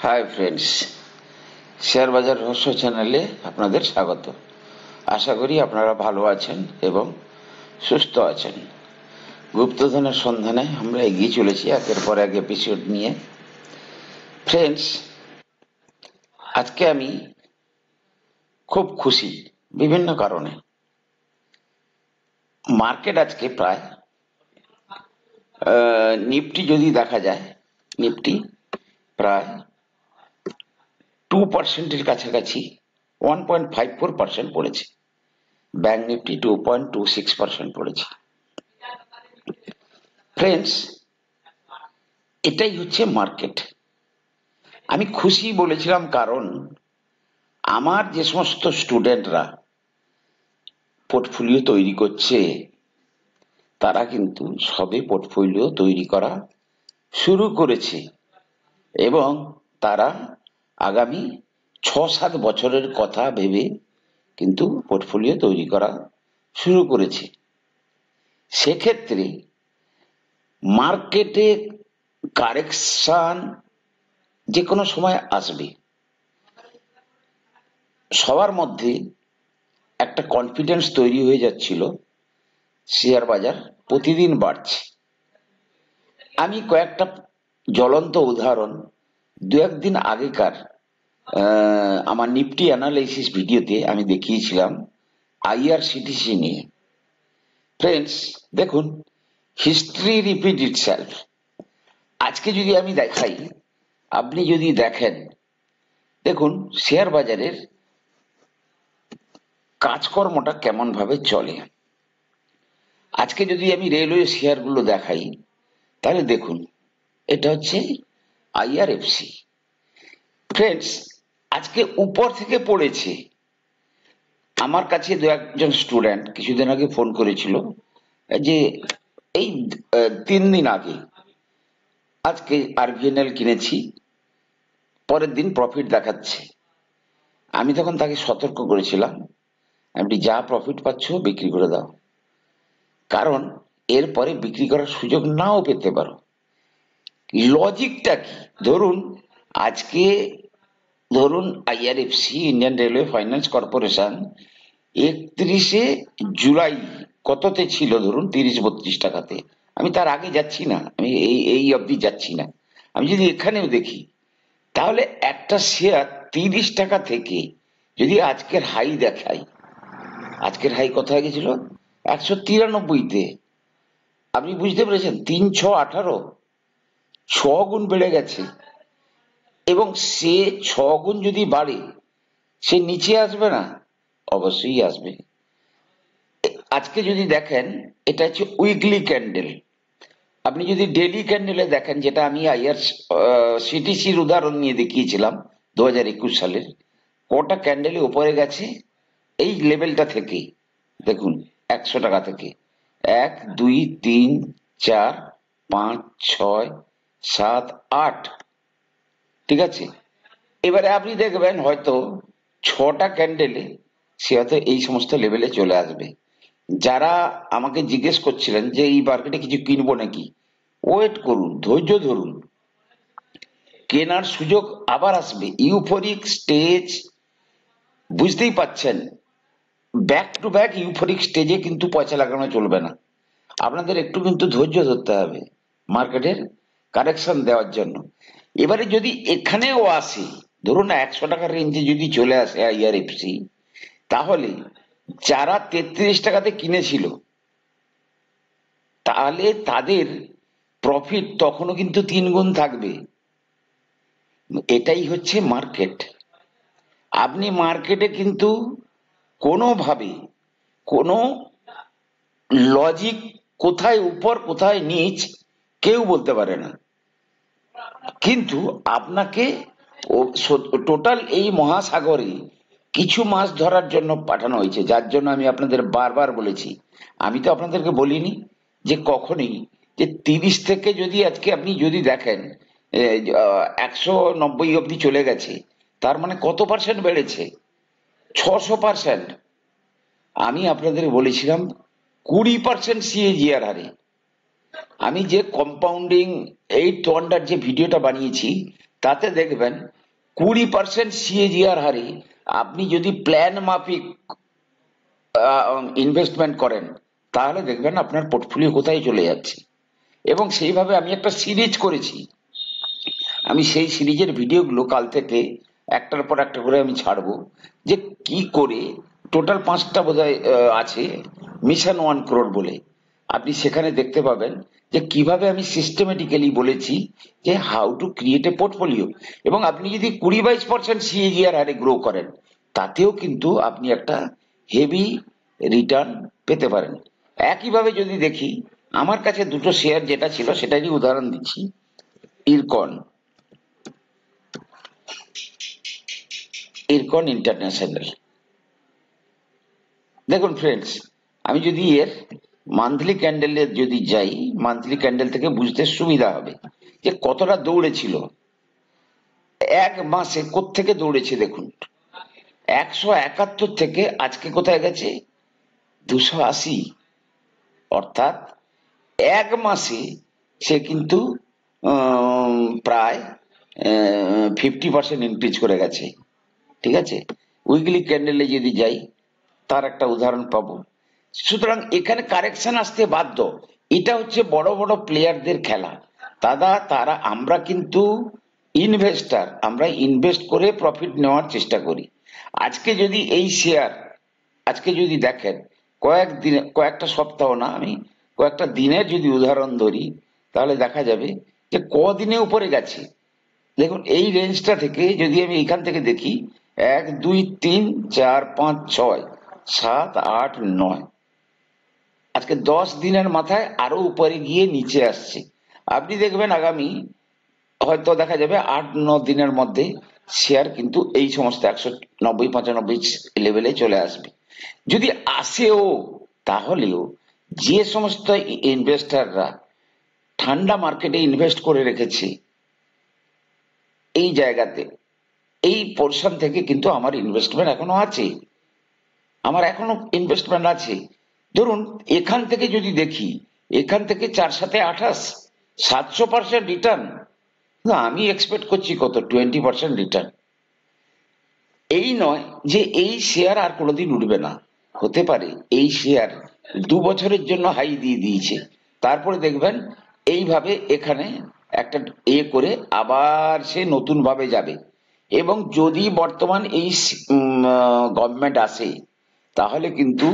Hi friends, share বাজার রহস্য চ্যানেলে আপনাদের স্বাগত। আশা করি আপনারা ভালো আছেন এবং সুস্থ আছেন। গুপ্তধনের সন্ধানে আমরা এগিয়ে চলেছি একের পর এক এপিসোড নিয়ে। ফ্রেন্ডস, আজকে আমি খুব খুশি বিভিন্ন কারণে। মার্কেট আজকে প্রায় নিফটি যদি দেখা যায়, নিফটি প্রায় 2%-এর কাছাকাছি 1.54% পড়েছে। ব্যাংক নিফটি 2.26% পড়েছে। ফ্রেন্ডস, এটাই হচ্ছে মার্কেট। আমি খুশি বলেছিলাম কারণ আমার যে সমস্ত স্টুডেন্টরা পোর্টফোলিও তৈরি করছে তারা কিন্তু সবে পোর্টফোলিও তৈরি করা শুরু করেছে এবং তারা আগামী 6-7 বছরের কথা ভেবে কিন্তু পোর্টফোলিও তৈরি করা শুরু করেছে। সেক্ষেত্রে মার্কেটে কারেকশন যে কোনো সময় আসবে। সবার মধ্যে একটা কনফিডেন্স তৈরি হয়ে যাচ্ছিল, শেয়ার বাজার প্রতিদিন বাড়ছে। আমি কয়েকটা জ্বলন্ত উদাহরণ দু একদিন আগেকার আমার নিফটি অ্যানালাইসিস ভিডিওতে আমি দেখিয়েছিলাম আইআরসিটিসি নিয়ে। ফ্রেন্ডস, দেখুন, হিস্ট্রি রিপিট ইটসেলফ। আজকে যদি আমি দেখাই, আপনি যদি দেখেন, দেখুন শেয়ার বাজারের কাজকর্মটা কেমন ভাবে চলে। আজকে যদি আমি রেলওয়ে শেয়ারগুলো দেখাই, তাহলে দেখুন এটা হচ্ছে আইআরএফসি। ফ্রেন্ডস, আজকে উপর থেকে পড়েছে। আমার কাছে দু একজন স্টুডেন্ট কিছুদিন আগে ফোন করেছিল যে এই 3 দিন আগে আজকে আরভিএনএল কিনেছি, পরের দিন প্রফিট দেখাচ্ছে। আমি তখন তাকে সতর্ক করেছিলাম, আপনি যা প্রফিট পাচ্ছ বিক্রি করে দাও, কারণ এরপরে বিক্রি করার সুযোগ নাও পেতে পারো। লজিকটা কি? আজকে ধরুন IRFC, Indian railway finance corporation 31শে জুলাই কততে ছিল? ধরুন 30-32 টাকাতে। আমি তার আগে যাচ্ছি না, আমি এই অবধি যাচ্ছি না। আমি যদি এখানেও দেখি, তাহলে একটা শেয়ার 30 টাকা থেকে যদি আজকের হাই দেখাই, আজকের হাই কোথায় গেছিল? 193-তে। আপনি বুঝতে পেরেছেন? 3-6-18, 6 গুণ বেড়ে গেছে। এবং সে 6 গুণ যদি বাড়ে, সে নিচে আসবে না? অবশ্যই আসবে। আজকে যদি দেখেন, এটা হচ্ছে উইকলি ক্যান্ডেল। আপনি যদি ডেলি ক্যান্ডেলে দেখেন, যেটা আমি সিটিসির উদাহরণ নিয়ে দেখিয়েছিলাম 2021 সালের, কটা ক্যান্ডেলে উপরে গেছে এই লেভেলটা থেকে। দেখুন 100 টাকা থেকে 1, 2, 3, 4, 5, 6, 7, 8। ঠিক আছে, এবারে আপনি দেখবেন হয়তো 6টা ক্যান্ডেলে সে হয়তো এই সমস্ত লেভেলে চলে আসবে। যারা আমাকে জিজ্ঞেস করছিলেন যে এই মার্কেটে কিছু কিনবো নাকি, ওয়েট করুন, ধৈর্য ধরুন, কেনার সুযোগ আবার আসবে। ইউফোরিক স্টেজ, বুঝতেই পাচ্ছেন, ব্যাক টু ব্যাক ইউফোরিক স্টেজে কিন্তু পয়সা লাগানো চলবে না। আপনাদের একটু কিন্তু ধৈর্য ধরতে হবে মার্কেটের কারেকশন দেওয়ার জন্য। এবারে যদি এখানেও আসে, ধরুন 100 টাকার রেঞ্জে যদি চলে আসে আইআরএফসি, তাহলে যারা 33 টাকাতে কিনেছিল, তাহলে তাদের প্রফিট তখনও কিন্তু 3 গুণ থাকবে। এটাই হচ্ছে মার্কেট। আপনি মার্কেটে কিন্তু কোনোভাবে কোনো লজিক, কোথায় উপর কোথায় নিচ কেউ বলতে পারে না, কিন্তু আপনাকে টোটাল এই মহাসাগরে কিছু মাছ ধরার জন্য পাঠানো হয়েছে, যার জন্য আমি আপনাদের বারবার বলেছি। আমি তো আপনাদেরকে বলিনি যে কখনই যে 30 থেকে যদি আজকে আপনি যদি দেখেন 190 অব্দি চলে গেছে, তার মানে কত পার্সেন্ট বেড়েছে? 600%। আমি আপনাদের বলেছিলাম 20% সিএজিআর হারে। আমি যে কম্পাউন্ডিং 8 ওয়ান্ডার যে ভিডিওটা বানিয়েছি তাতে দেখবেন 20% সিএজিআর হারে আপনি যদি প্ল্যান মাফিক ইনভেস্টমেন্ট করেন তাহলে দেখবেন আপনার পোর্টফোলিও কোথায় চলে যাচ্ছে। এবং সেইভাবে আমি একটা সিরিজ করেছি, আমি সেই সিরিজের ভিডিওগুলো কাল থেকে একটার পর একটা করে আমি ছাড়বো, যে কি করে টোটাল 5টা বোধহয় আছে মিশন 1 crore বলে। আপনি সেখানে দেখতে পাবেন যে কিভাবে আমি সিস্টেমেটিক্যালি বলেছি যে how to create a portfolio. এবং আপনি যদি 20-22% সিএজিআর হারে গ্রো করেন তাতেও কিন্তু আপনি একটা হেভি রিটার্ন পেতে পারেন। একইভাবে যদি দেখি, আমার কাছে দুটো শেয়ার যেটা ছিল সেটারই উদাহরণ দিচ্ছি। ইরকন, ইরকন ইন্টারন্যাশনাল। দেখুন ফ্রেন্ডস, আমি যদি এর মান্থলি ক্যান্ডেলে যদি যাই, মান্থলি ক্যান্ডেল থেকে বুঝতে সুবিধা হবে যে কতটা দৌড়েছিল। এক মাসে কোত্থেকে দৌড়েছে দেখুন, 171 থেকে আজকে কোথায় গেছে 280। অর্থাৎ এক মাসে সে কিন্তু প্রায় 50% ইনক্রিজ করে গেছে। ঠিক আছে, উইকলি ক্যান্ডেলে যদি যাই তার একটা উদাহরণ পাবো। সুতরাং এখানে কারেকশন আসতে বাধ্য। এটা হচ্ছে বড় বড় প্লেয়ারদের খেলা। তারা আমরা কিন্তু ইনভেস্টার, আমরা ইনভেস্ট করে প্রফিট নেওয়ার চেষ্টা করি। আজকে যদি এই শেয়ার, আজকে যদি দেখেন কয়েকদিন, কয়েকটা সপ্তাহ না, আমি কয়েকটা দিনের যদি উদাহরণ ধরি তাহলে দেখা যাবে যে কদিনে উপরে গেছে। দেখুন এই রেঞ্জটা থেকে যদি আমি এখান থেকে দেখি, 1 2 3 4 5 6 7 8 9, আজকে 10 দিনের মাথায় আরো উপরে গিয়ে নিচে আসছে। আপনি দেখবেন আগামী হয়তো দেখা যাবে 8 9 দিনের মধ্যে শেয়ার কিন্তু এই সমস্ত 190 95 লেভেলে চলে আসবে। যদি আসেও তাহলেও যে সমস্ত ইনভেস্টাররা ঠান্ডা মার্কেটে ইনভেস্ট করে রেখেছে এই জায়গাতে, এই পোর্শন থেকে কিন্তু আমার ইনভেস্টমেন্ট এখনো আছে, আমার এখনো ইনভেস্টমেন্ট আছে। ধরুন এখান থেকে যদি দেখি, এখান থেকে 4 7 28 700% রিটার্ন, আমি এক্সপেক্ট করছি কত 20% রিটার্ন। এই নয় যে এই শেয়ার আর কোনোদিন উঠবে না, হতে পারে এই শেয়ার 2 বছরের জন্য হাই দিয়ে দিয়েছে, তারপরে দেখবেন এইভাবে এখানে একটা করে আবার সে নতুন ভাবে যাবে। এবং যদি বর্তমান এই গভর্নমেন্ট আসে তাহলে কিন্তু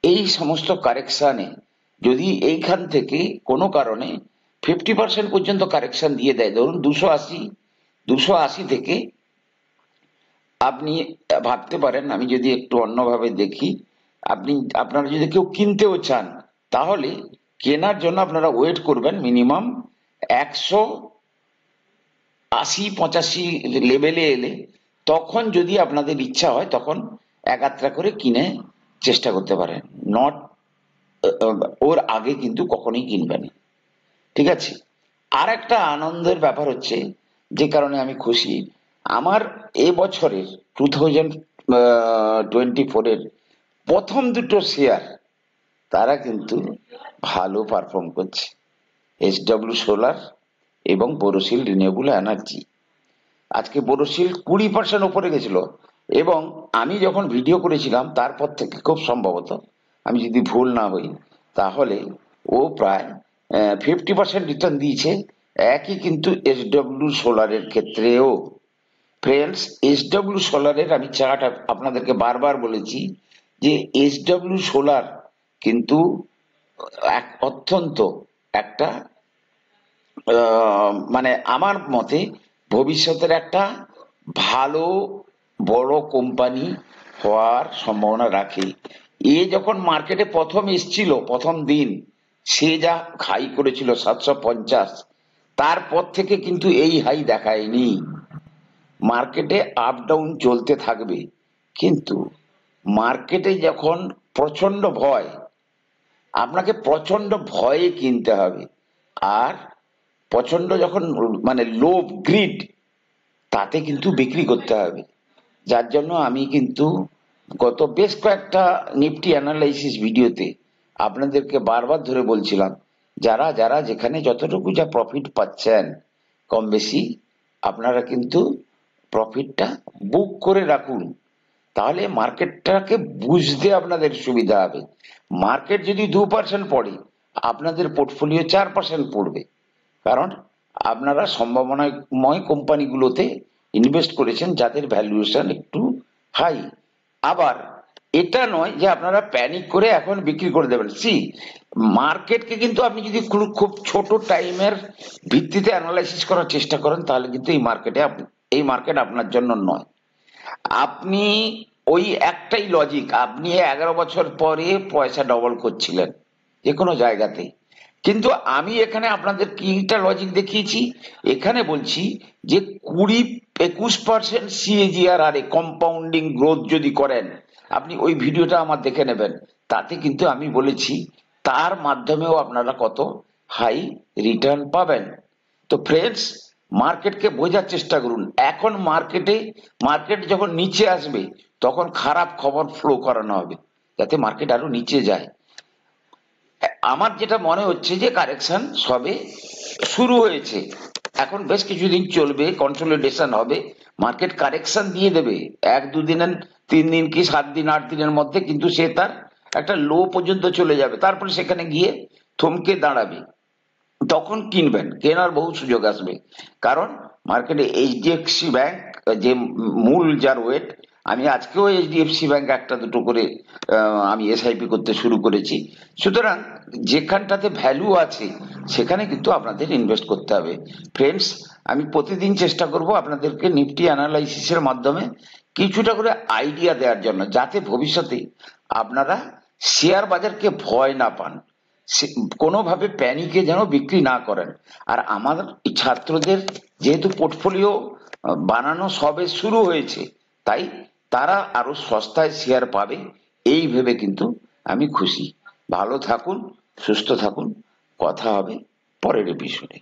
এই সমস্ত কারেকশনে যদি এইখান থেকে কোনো কারণে 50% পর্যন্ত কারেকশন দিয়ে দেয়, ধরুন 280 থেকে আপনি ভাবতে পারেন, আমি যদি একটু অন্যভাবে দেখি, আপনারা যদি কেউ কিনতেও চান তাহলে কেনার জন্য আপনারা ওয়েট করবেন মিনিমাম 180 85 লেভেলে এলে, তখন যদি আপনাদের ইচ্ছা হয় তখন একাত্রা করে কিনে চেষ্টা করতে পারেন। নট ওর আগে কিন্তু কখনোই কিনবেন। ঠিক আছে, আর একটা আনন্দের ব্যাপার হচ্ছে, যে কারণে আমি খুশি, আমার এবছরের 2024-এর প্রথম দুটো শেয়ার তারা কিন্তু ভালো পারফর্ম করছে, এসডব্লিউ সোলার এবং বোরোসিল রিনিউয়েবল এনার্জি। আজকে বোরোসিল 20% উপরে গেছিল, এবং আমি যখন ভিডিও করেছিলাম তারপর থেকে খুব সম্ভবত, আমি যদি ভুল না হই, তাহলে ও প্রায় 50% রিটার্ন দিয়েছে। একই কিন্তু এসডব্লিউ সোলারের ক্ষেত্রেও। ফ্রেন্ডস, এসডব্লিউ সোলারের আমি চার্ট আপনাদেরকে বারবার বলেছি যে এসডব্লিউ সোলার কিন্তু এক অত্যন্ত একটা মানে আমার মতে ভবিষ্যতের একটা ভালো বড় কোম্পানি হওয়ার সম্ভাবনা রাখে। এ যখন মার্কেটে প্রথম এসছিল, প্রথম দিন সে যা হাই করেছিল 750, তারপর থেকে কিন্তু এই হাই দেখায়নি। মার্কেটে আপ ডাউন চলতে থাকবে, কিন্তু মার্কেটে যখন প্রচন্ড ভয়, আপনাকে প্রচন্ড ভয়ে কিনতে হবে। আর প্রচন্ড যখন মানে লোভ গ্রিড, তাতে কিন্তু বিক্রি করতে হবে। যার জন্য আমি কিন্তু গত বেশ কয়েকটা নিফটি অ্যানালাইসিস ভিডিওতে আপনাদেরকে বারবার ধরে বলছিলাম যারা যারা যেখানে যতটুকু যা প্রফিট পাচ্ছেন কম বেশি আপনারা কিন্তু প্রফিটটা বুক করে রাখুন, তাহলে মার্কেটটাকে বুঝতে আপনাদের সুবিধা হবে। মার্কেট যদি 2% পড়ে আপনাদের পোর্টফোলিও 4% পড়বে, কারণ আপনারা সম্ভাবনাময় কোম্পানিগুলোতে ইনভেস্ট করেছেন যাদের ভ্যালুয়েশন একটু হাই। আবার এটা নয় যে আপনারা প্যানিক করে এখন বিক্রি করে দেবেন। মার্কেটকে কিন্তু আপনি যদি খুব ছোট টাইমের ভিত্তিতে অ্যানালাইসিস করার চেষ্টা করেন তাহলে কিন্তু এই মার্কেট আপনার জন্য নয়। আপনি ওই একটাই লজিক, আপনি 11 বছর পরে পয়সা ডবল করছিলেন যে কোনো জায়গাতে, কিন্তু আমি এখানে আপনাদের কিটা লজিক দেখিয়েছি। এখানে বলছি যে 20-21% সিএজিআর হারে কম্পাউন্ডিং গ্রোথ যদি করেন, আপনি ওই ভিডিওটা আমার দেখে নেবেন, তাতে কিন্তু আমি বলেছি তার মাধ্যমেও আপনারা কত হাই রিটার্ন পাবেন। তো ফ্রেন্ডস, মার্কেটকে বোঝার চেষ্টা করুন। এখন মার্কেট যখন নিচে আসবে তখন খারাপ খবর ফ্লো করানো হবে যাতে মার্কেট আরো নিচে যায়। আমার যেটা মনে হচ্ছে যে কারেকশন সবে শুরু হয়েছে, এখন বেশ কিছুদিন চলবে, কনসলিডেশন হবে, মার্কেট কারেকশন দিয়ে দেবে 1-2 দিনের, 3 দিন কি 7 দিন 8 দিনের মধ্যে, কিন্তু সে তার একটা লো পর্যন্ত চলে যাবে, তারপরে সেখানে গিয়ে থমকে দাঁড়াবে। তখন কিনবেন, কেনার বহু সুযোগ আসবে, কারণ মার্কেটে এইচডিএফসি ব্যাংক যে মূল যার ওয়েট, আমি আজকেও এইচডিএফসি ব্যাংক একটা দুটো করে আমি এসআইপি করতে শুরু করেছি। সুতরাং যেখানটাতে ভ্যালু আছে সেখানে কিন্তু আপনাদের ইনভেস্ট করতে হবে। ফ্রেন্ডস, আমি প্রতিদিন চেষ্টা করব আপনাদেরকে নিফটি অ্যানালাইসিসের মাধ্যমে কিছুটা করে আইডিয়া দেওয়ার জন্য, যাতে ভবিষ্যতে আপনারা শেয়ার বাজারকে ভয় না পান, কোনোভাবে প্যানিকে যেন বিক্রি না করেন। আর আমার ছাত্রদের যেহেতু পোর্টফোলিও বানানো সবে শুরু হয়েছে, তাই তারা আরো সস্তায় শেয়ার পাবে এই ভেবে কিন্তু আমি খুশি। ভালো থাকুন, সুস্থ থাকুন, কথা হবে পরের এপিসোডে।